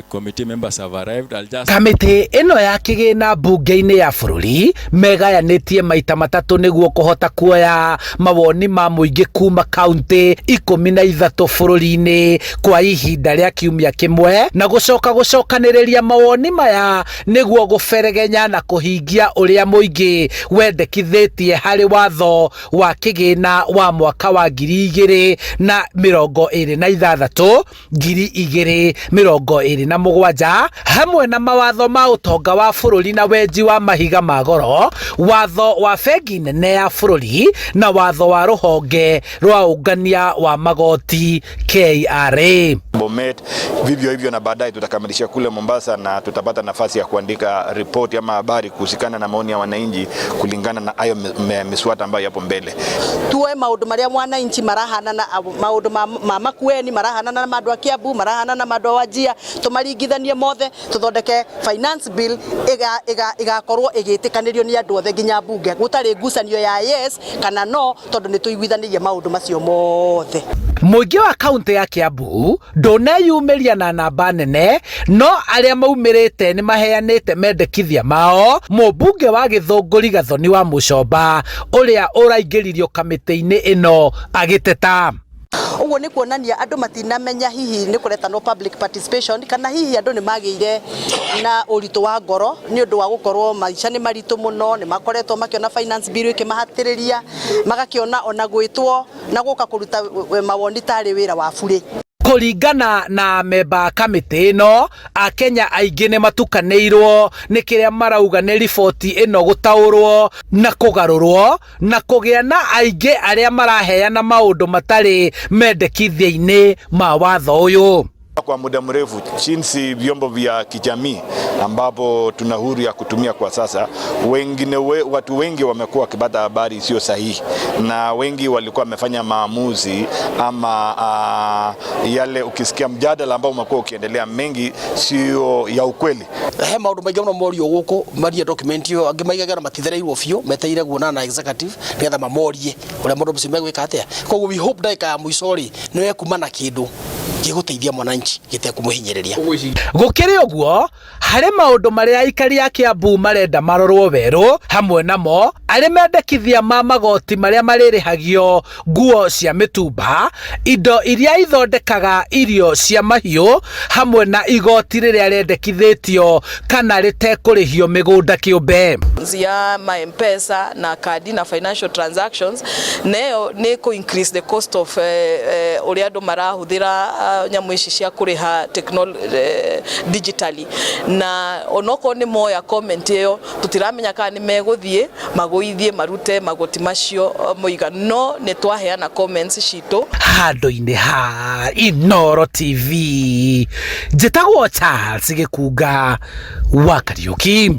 Committee members have arrived. Kamiti ino ya kigina bunge-ini ya bururi megayanitie maita matatu niguo kuhota kuoya mawoni ma muingi kuma kaunti 13 bururi-ini kwa ihinda ria kiumia kimwe na gucokaniriria mawoni maya niguo guberegenya na kuhingia uria muingi wendekithitie hari watho wa kigina wa mwaka wa 2026 2027 hamwe na mawatho ma utonga wa bururi na wenji wa mahiga ma goro, watho wa bengi nene ya bururi na watho wa ruhonge rwa ungania wa magoti KRA. Bomet vivyo hivyo, na baadaye tutakamilisha kule Mombasa na tutapata nafasi ya kuandika ripoti ama habari kuhusikana na maoni ya wananchi kulingana na hayo miswada ambayo yapo mbele. Tuwe maundu maria mwananchi marahana na maundu ma Makueni marahana na maundu ya Kiambu marahana na maundu wa Wajir tumaringithanie mothe tuthondeke finance bill igakorwo igitikanirio ni andu othe nginya bunge gutari ngucanio ya yes kana no tondu ni tuiguithanirie maundu macio mothe. Muingi wa kaunti ya Kiambu nduneyumiria na namba nene, no aria maumirite ni maheanite mendekithia mao. Mubunge wa Githunguri Gathoni wa Mucomba uria uraingiririo kamiti-ini ino agiteta uguo ni kuonania andu matinamenya hihi ni kureta no public participation kana hihi andu ni magire na uritu wa ngoro ni undu wa gukorwo maisha ni maritu muno, ni makoretwo makiona finance bill ikimahatiriria magakiona ona gwitwo na guka kuruta mawoni tari wira wa bure. Kuringana na memba kamiti ino, Akenya aingi ni matukanirwo ni kiria marauga ni riboti ino gutaurwo na kugarurwo na kugia na aingi aria maraheana maundu matari mendekithia-ini ma watho uyu. Kwa muda mrefu jinsi vyombo vya kijamii ambapo tuna huru ya kutumia kwa sasa, watu wengi wamekuwa wakipata habari sio sahihi, na wengi walikuwa wamefanya maamuzi ama yale ukisikia mjadala ambao umekuwa ukiendelea mengi sio ya ukweli. He maundu maingi muno morio guku maria document yo angimaigaga na matithereirwo biu meteire guona na executive nigetha mamorie uria mundu mucio megwika atia. Koguo we hope daika ya muico ri niwe kumana kindu giguteithia mwananchi gitekumuhinyiriria. Gukiri uguo hari maundu maria aikari ya Kiambu marenda marorwo weru, hamwe namo ari mendekithia ma magoti maria maririhagio nguo cia mitumba, indo iria ithondekaga irio cia mahiu, hamwe na igoti riria rendekithitio kana ritekurihio migunda kiumbe ya M-Pesa na kadi na financial transactions. Nayo ni ku increase the cost of uria andu marahuthira nyamu ici cia kuriha digitally, na onoko ni moya comment iyo tutiramenya kana ni meguthie maguithie marute magoti macio muiga no ni twaheana comments citu handu-ini ha Inooro TV. Njitagwo Charles Gikunga wa Kariuki.